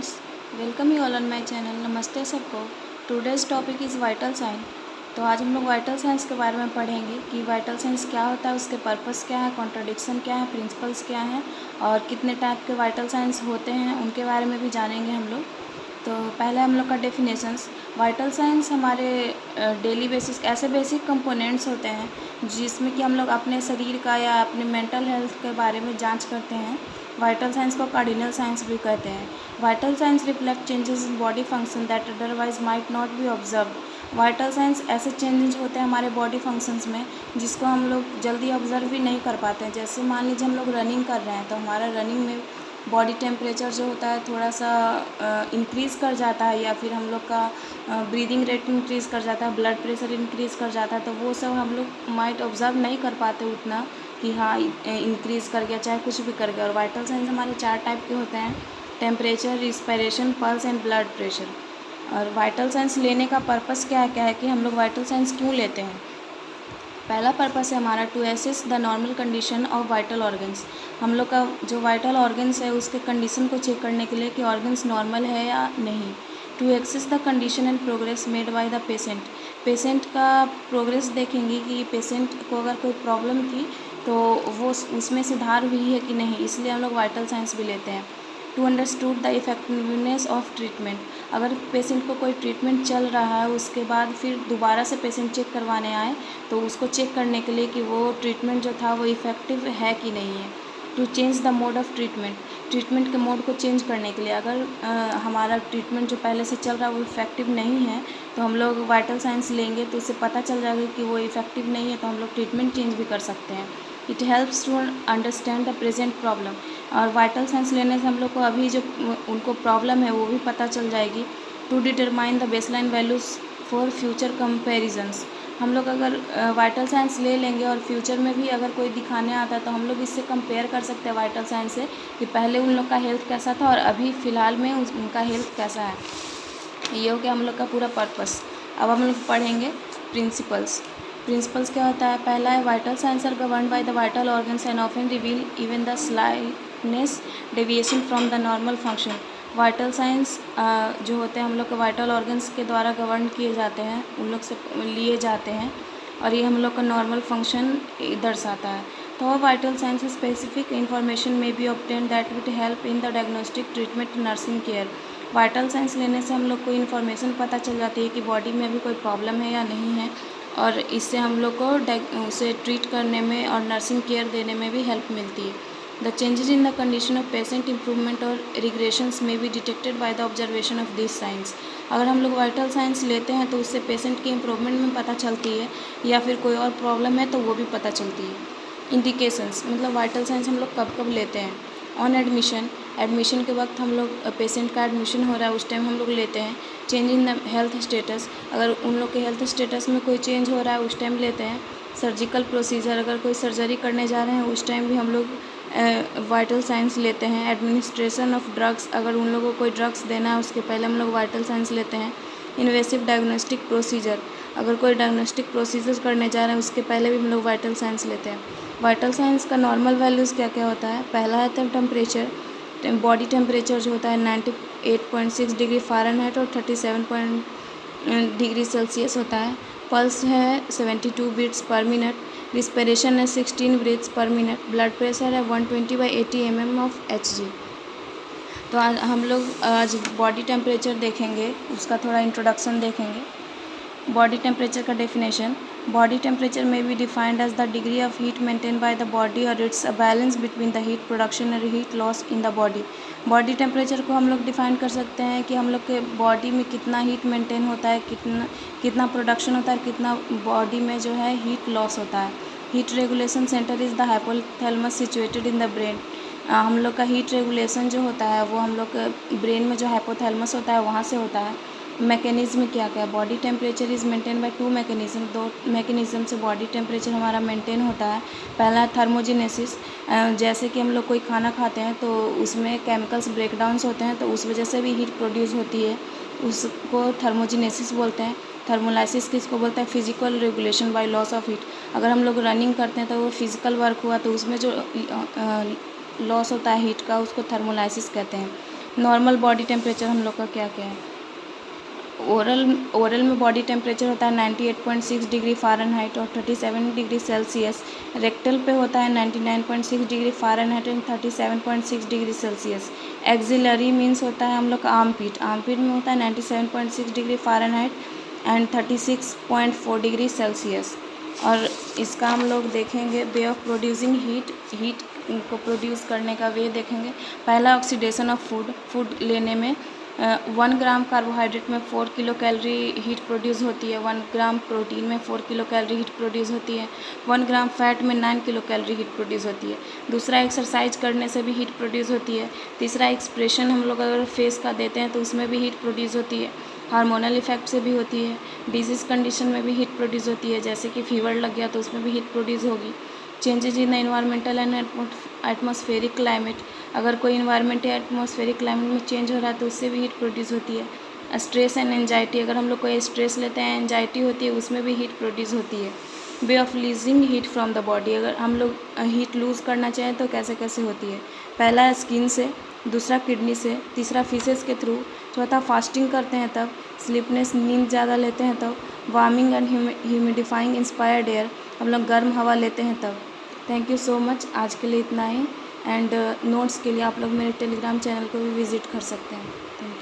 Friends, welcome you all on my channel. नमस्ते सबको। Today's topic is vital sign. तो आज हम लोग वाइटल साइंस के बारे में पढ़ेंगे कि वाइटल साइंस क्या होता है, उसके पर्पस क्या है, कॉन्ट्रडिक्शन क्या है, प्रिंसिपल्स क्या हैं और कितने टाइप के वाइटल साइंस होते हैं उनके बारे में भी जानेंगे हम लोग। तो पहले हम लोग का डेफिनेशंस। वाइटल साइंस हमारे डेली बेसिस ऐसे बेसिक कंपोनेंट्स होते हैं जिसमें कि हम लोग अपने शरीर का या अपने मेंटल हेल्थ के बारे में जांच करते हैं। वाइटल साइंस को कार्डिनल साइंस भी कहते हैं। Vital science reflect changes in body function that otherwise might not be observe. Vital science ऐसे चेंजेस होते हैं हमारे बॉडी फंक्शंस में जिसको हम लोग जल्दी ऑब्जर्व भी नहीं कर पाते हैं। जैसे मान लीजिए हम लोग रनिंग कर रहे हैं तो हमारा रनिंग में बॉडी टेम्परेचर जो होता है थोड़ा सा इंक्रीज़ कर जाता है, या फिर हम लोग का ब्रीदिंग रेट इंक्रीज़ कर जाता है, ब्लड प्रेशर इंक्रीज़ कर जाता है। तो वो सब हम लोग माइट ऑब्जर्व नहीं कर पाते उतना कि हाँ इंक्रीज़ कर गया, चाहे कुछ भी कर गया। और वाइटल साइंस हमारे 4 टाइप के होते हैं: temperature, respiration, pulse and blood pressure. और वाइटल साइंस लेने का पर्पस क्या है कि हम लोग वाइटल साइंस क्यों लेते हैं। पहला पर्पस है हमारा to assess the normal condition of vital organs. हम लोग का जो वाइटल ऑर्गन्स है उसके कंडीशन को चेक करने के लिए कि ऑर्गन्स नॉर्मल है या नहीं। To access the condition and progress made by the patient. Patient का प्रोग्रेस देखेंगे कि पेशेंट को अगर कोई प्रॉब्लम थी तो वो उसमें सुधार हुई है कि नहीं, इसलिए हम लोग वाइटल साइंस भी लेते हैं। To understood the effectiveness of treatment. अगर पेशेंट को कोई ट्रीटमेंट चल रहा है उसके बाद फिर दोबारा से पेशेंट चेक करवाने आए तो उसको चेक करने के लिए कि वो ट्रीटमेंट जो था वो इफ़ेक्टिव है कि नहीं है। To change the mode of treatment. Treatment के मोड को चेंज करने के लिए अगर हमारा ट्रीटमेंट जो पहले से चल रहा है वो इफ़ेक्टिव नहीं है तो हम लोग वाइटल साइंस लेंगे तो उससे पता चल जाएगा कि वो इफ़ेक्टिव नहीं है, तो हम लोग ट्रीटमेंट चेंज भी कर सकते हैं। It helps to understand the present problem. और वाइटल साइंस लेने से हम लोग को अभी जो उनको प्रॉब्लम है वो भी पता चल जाएगी। To determine the baseline values for future comparisons. हम लोग अगर वाइटल साइंस ले लेंगे और फ्यूचर में भी अगर कोई दिखाने आता है तो हम लोग इससे कंपेयर कर सकते हैं वाइटल साइंस से कि पहले उन लोग का हेल्थ कैसा था और अभी फ़िलहाल में उनका हेल्थ कैसा है। ये हो गया हम लोग का पूरा पर्पस। अब हम लोग पढ़ेंगे प्रिंसिपल्स। प्रिंसिपल्स क्या होता है। पहला है vital science are govern by the vital organs and often reveal even the slightness deviation from the normal function. Vital science जो होते हैं हम लोग के वाइटल ऑर्गन्स के द्वारा गवर्न किए जाते हैं, उन लोग से लिए जाते हैं और ये हम लोग का नॉर्मल फंक्शन दर्शाता है। तो वाइटल साइंस स्पेसिफिक इंफॉर्मेशन में B obtain that will help in the diagnostic treatment nursing care. Vital science लेने से हम लोग को इन्फॉर्मेशन पता चल जाती है कि बॉडी में अभी कोई प्रॉब्लम है या नहीं है, और इससे हम लोग को उसे ट्रीट करने में और नर्सिंग केयर देने में भी हेल्प मिलती है। The changes in the condition of patient improvement और रिग्रेशंस में be detected by the observation of this science. अगर हम लोग वाइटल साइंस लेते हैं तो उससे पेशेंट की इम्प्रूवमेंट में पता चलती है, या फिर कोई और प्रॉब्लम है तो वो भी पता चलती है। इंडिकेशंस मतलब वाइटल साइंस हम लोग कब कब लेते हैं। ऑन एडमिशन, एडमिशन के वक्त हम लोग पेशेंट का एडमिशन हो रहा है उस टाइम हम लोग लेते हैं। Change in the health status, अगर उन लोग के हेल्थ स्टेटस में कोई चेंज हो रहा है उस टाइम लेते हैं। सर्जिकल प्रोसीजर, अगर कोई सर्जरी करने जा रहे हैं उस टाइम भी हम लोग वाइटल साइंस लेते हैं। एडमिनिस्ट्रेशन ऑफ ड्रग्स, अगर उन लोगों को कोई ड्रग्स देना है उसके पहले हम लोग वाइटल साइंस लेते हैं। इन्वेसिव डायग्नोस्टिक प्रोसीजर, अगर कोई डायग्नोस्टिक प्रोसीजर करने जा रहे हैं उसके पहले भी हम लोग वाइटल साइंस लेते हैं। वाइटल साइंस का नॉर्मल वैल्यूज़ क्या क्या होता है। पहला है तो टेम्परेचर, बॉडी टेम्परेचर जो होता है 98.6 डिग्री फ़ारेनहाइट और 37 डिग्री सेल्सियस होता है। पल्स है 72 बीट्स पर मिनट। रिस्पिरेशन है 16 ब्रीथ्स पर मिनट। ब्लड प्रेशर है 120/80 mm ऑफ Hg। तो आज हम लोग बॉडी टेम्परेचर देखेंगे, उसका थोड़ा इंट्रोडक्शन देखेंगे। बॉडी टेम्परेचर का डेफिनेशन। बॉडी टेम्परेचर में be defined as the degree of heat maintain by the body और it's a balance between the heat production और heat loss in the body. Body temperature को हम लोग define कर सकते हैं कि हम लोग के बॉडी में कितना हीट मेंटेन होता है, कितना प्रोडक्शन होता है, कितना बॉडी में जो है हीट लॉस होता है। Heat regulation centre is the hypothalamus situated in the brain. हम लोग का हीट रेगुलेशन जो होता है वो हम लोग के ब्रेन में जो हाइपोथैलेमस होता है वहाँ से होता है। मैकेनिज़्म क्या क्या है। Body temperature is maintain by 2 mechanism, 2 mechanism से बॉडी टेम्परेचर हमारा मेंटेन होता है। पहला है थर्मोजेनेसिस, जैसे कि हम लोग कोई खाना खाते हैं तो उसमें केमिकल्स ब्रेकडाउन्स होते हैं तो उस वजह से भी हीट प्रोड्यूस होती है, उसको थर्मोजेनेसिस बोलते हैं। थर्मोलाइसिस किसको बोलते हैं, physical regulation by loss of heat. अगर हम लोग रनिंग करते हैं तो वो फिजिकल वर्क हुआ तो उसमें जो लॉस होता है हीट का उसको थर्मोलाइसिस कहते हैं। नॉर्मल बॉडी टेम्परेचर हम लोग का क्या क्या है? ओरल में बॉडी टेम्परेचर होता है 98.6 डिग्री फ़ारेनहाइट और 37 डिग्री सेल्सियस। रेक्टल पे होता है 99.6 degree Fahrenheit and 37.6 degree Celsius. Axillary means होता है हम लोग का आर्मपिट में होता है 97.6 degree Fahrenheit and 36.4 degree Celsius. और इसका हम लोग देखेंगे वे ऑफ प्रोड्यूसिंग हीट को प्रोड्यूस करने का वे देखेंगे। पहला ऑक्सीडेशन ऑफ फूड लेने में 1 ग्राम कार्बोहाइड्रेट में 4 किलो कैलोरी हीट प्रोड्यूस होती है। 1 ग्राम प्रोटीन में 4 किलो कैलोरी हीट प्रोड्यूस होती है। 1 ग्राम फैट में 9 किलो कैलोरी हीट प्रोड्यूस होती है। दूसरा, एक्सरसाइज करने से भी हीट प्रोड्यूस होती है। तीसरा, एक्सप्रेशन हम लोग अगर फेस का देते हैं तो उसमें भी हीट प्रोड्यूस होती है। हार्मोनल इफेक्ट से भी होती है। डिजीज़ कंडीशन में भी हीट प्रोड्यूस होती है, जैसे कि फीवर लग गया तो उसमें भी हीट प्रोड्यूस होगी। Changes in the environmental and atmospheric climate, अगर कोई इन्वायरमेंट या एटमॉस्फेरिक क्लाइमेट में चेंज हो रहा है तो उससे भी हीट प्रोड्यूस होती है। स्ट्रेस एंड एंजाइटी, अगर हम लोग कोई स्ट्रेस लेते हैं, एंजाइटी होती है, उसमें भी हीट प्रोड्यूस होती है। Way of losing heat from the body, अगर हम लोग हीट लूज़ करना चाहें तो कैसे कैसे होती है? पहला, स्किन से, दूसरा किडनी से, तीसरा फीसेस के थ्रू, चौथा फास्टिंग करते हैं तब, स्लीपनेस नींद ज़्यादा लेते हैं तब, warming and humidifying inspired air, हम लोग गर्म हवा लेते हैं तब। थैंक यू सो मच, आज के लिए इतना ही। एंड नोट्स के लिए आप लोग मेरे टेलीग्राम चैनल को भी विज़िट कर सकते हैं। Thank you.